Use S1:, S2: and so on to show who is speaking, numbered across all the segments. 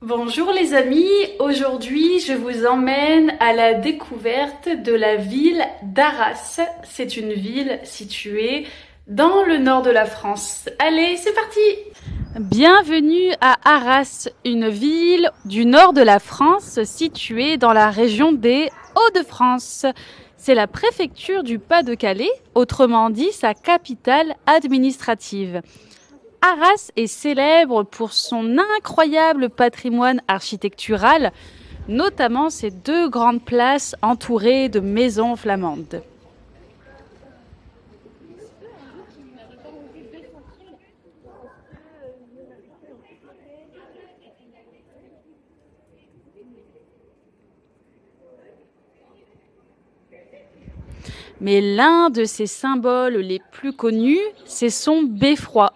S1: Bonjour les amis, aujourd'hui je vous emmène à la découverte de la ville d'Arras. C'est une ville située dans le nord de la France. Allez, c'est parti! Bienvenue à Arras, une ville du nord de la France située dans la région des Hauts-de-France. C'est la préfecture du Pas-de-Calais, autrement dit sa capitale administrative. Arras est célèbre pour son incroyable patrimoine architectural, notamment ses deux grandes places entourées de maisons flamandes. Mais l'un de ses symboles les plus connus, c'est son beffroi,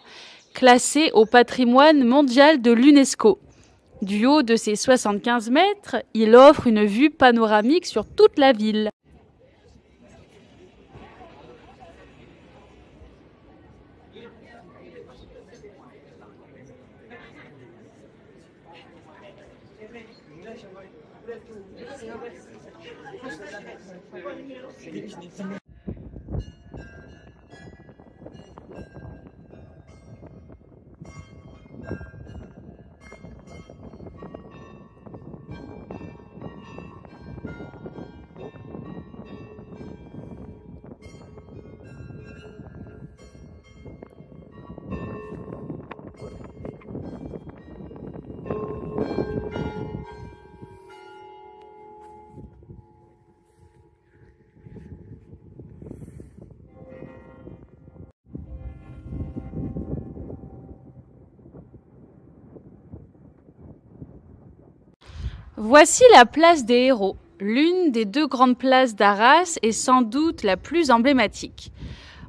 S1: classé au patrimoine mondial de l'UNESCO. Du haut de ses 75 mètres, il offre une vue panoramique sur toute la ville. Voici la place des Héros, l'une des deux grandes places d'Arras et sans doute la plus emblématique.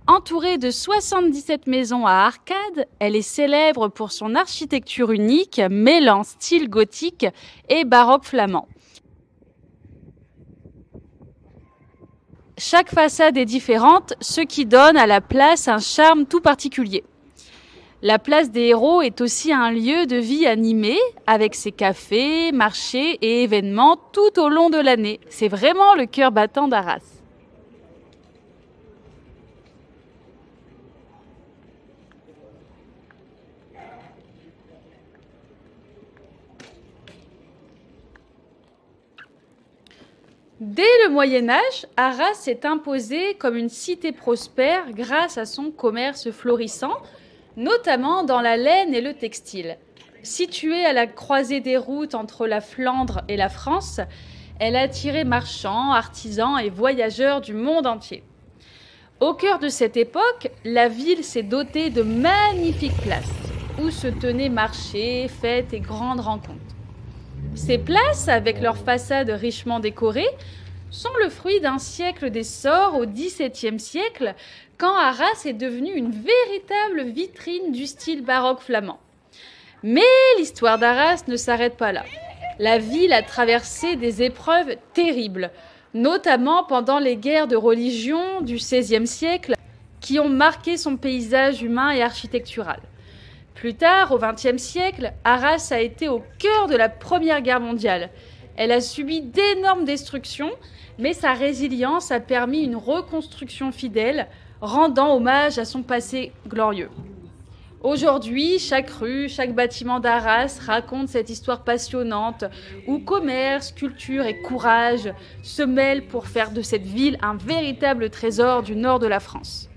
S1: Entourée de 77 maisons à arcades, elle est célèbre pour son architecture unique, mêlant style gothique et baroque flamand. Chaque façade est différente, ce qui donne à la place un charme tout particulier. La place des Héros est aussi un lieu de vie animé, avec ses cafés, marchés et événements tout au long de l'année. C'est vraiment le cœur battant d'Arras. Dès le Moyen Âge, Arras s'est imposée comme une cité prospère grâce à son commerce florissant, notamment dans la laine et le textile. Située à la croisée des routes entre la Flandre et la France, elle a attiré marchands, artisans et voyageurs du monde entier. Au cœur de cette époque, la ville s'est dotée de magnifiques places où se tenaient marchés, fêtes et grandes rencontres. Ces places, avec leurs façades richement décorées, sont le fruit d'un siècle d'essor au XVIIe siècle, quand Arras est devenue une véritable vitrine du style baroque flamand. Mais l'histoire d'Arras ne s'arrête pas là. La ville a traversé des épreuves terribles, notamment pendant les guerres de religion du XVIe siècle, qui ont marqué son paysage humain et architectural. Plus tard, au XXe siècle, Arras a été au cœur de la Première Guerre mondiale. Elle a subi d'énormes destructions, mais sa résilience a permis une reconstruction fidèle, rendant hommage à son passé glorieux. Aujourd'hui, chaque rue, chaque bâtiment d'Arras raconte cette histoire passionnante où commerce, culture et courage se mêlent pour faire de cette ville un véritable trésor du nord de la France.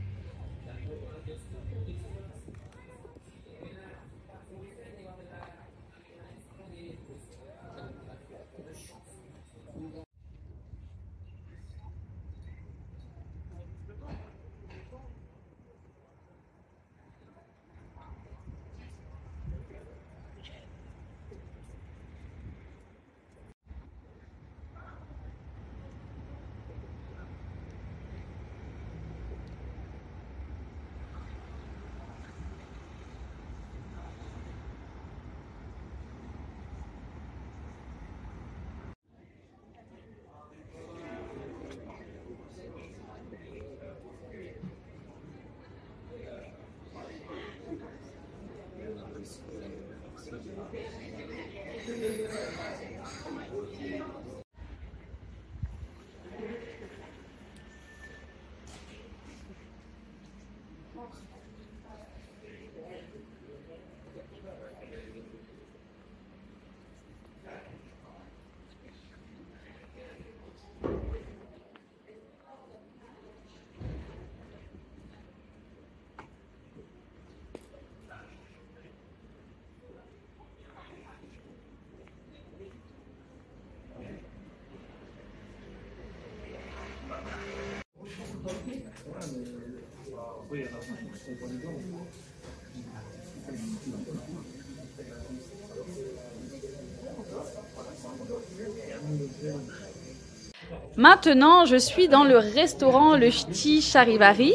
S1: Maintenant, je suis dans le restaurant Le Ch'ti Charivari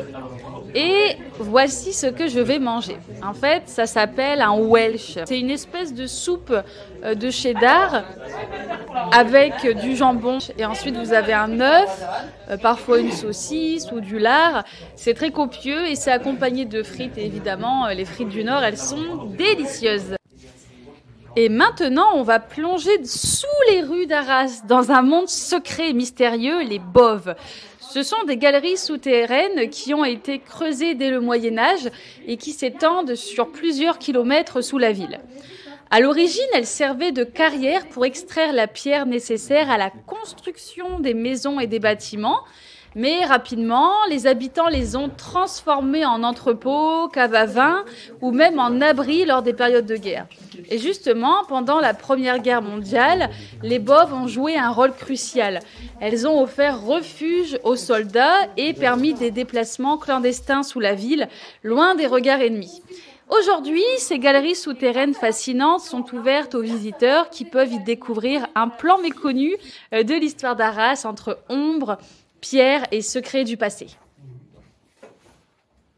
S1: et voici ce que je vais manger. En fait, ça s'appelle un Welsh. C'est une espèce de soupe de cheddar avec du jambon. Et ensuite, vous avez un œuf, parfois une saucisse ou du lard. C'est très copieux et c'est accompagné de frites. Et évidemment, les frites du Nord, elles sont délicieuses. Et maintenant, on va plonger sous les rues d'Arras, dans un monde secret et mystérieux, les boves. Ce sont des galeries souterraines qui ont été creusées dès le Moyen-Âge et qui s'étendent sur plusieurs kilomètres sous la ville. À l'origine, elles servaient de carrière pour extraire la pierre nécessaire à la construction des maisons et des bâtiments. Mais rapidement, les habitants les ont transformés en entrepôts, caves à vin ou même en abris lors des périodes de guerre. Et justement, pendant la Première Guerre mondiale, les boves ont joué un rôle crucial. Elles ont offert refuge aux soldats et permis des déplacements clandestins sous la ville, loin des regards ennemis. Aujourd'hui, ces galeries souterraines fascinantes sont ouvertes aux visiteurs qui peuvent y découvrir un plan méconnu de l'histoire d'Arras entre ombre, pierre et secrets du passé.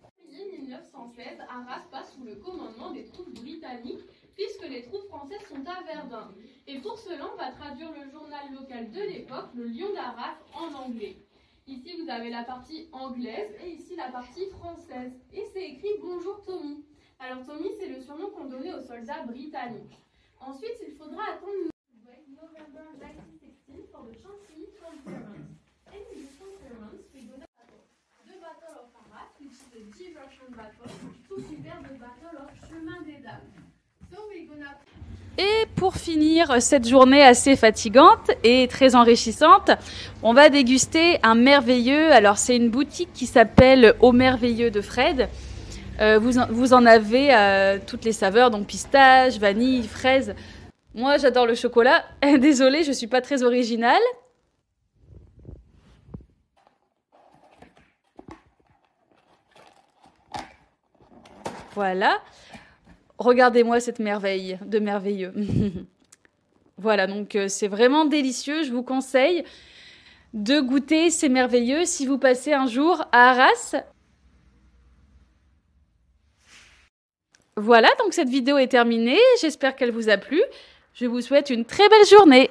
S2: En 1916, Arras passe sous le commandement des troupes britanniques puisque les troupes françaises sont à Verdun. Et pour cela, on va traduire le journal local de l'époque, le Lion d'Arras, en anglais. Ici, vous avez la partie anglaise et ici la partie française. Et c'est écrit « Bonjour Tommy ». Alors Tommy, c'est le surnom qu'on donnait aux soldats britanniques. Ensuite, il faudra attendre November 1916 pour le Chantilly Conference. And in this conference, we're going to battle the Battle of Arras, which is a diversion battle, to prepare the Battle of Chemin des Dames. So we're gonna...
S1: Et pour finir cette journée assez fatigante et très enrichissante, on va déguster un merveilleux. Alors c'est une boutique qui s'appelle Au Merveilleux de Fred. Vous en avez toutes les saveurs, donc pistache, vanille, fraise. Moi j'adore le chocolat. Désolée, je ne suis pas très originale. Voilà. Regardez-moi cette merveille de merveilleux. Voilà, donc c'est vraiment délicieux. Je vous conseille de goûter ces merveilleux si vous passez un jour à Arras. Voilà, donc cette vidéo est terminée. J'espère qu'elle vous a plu. Je vous souhaite une très belle journée.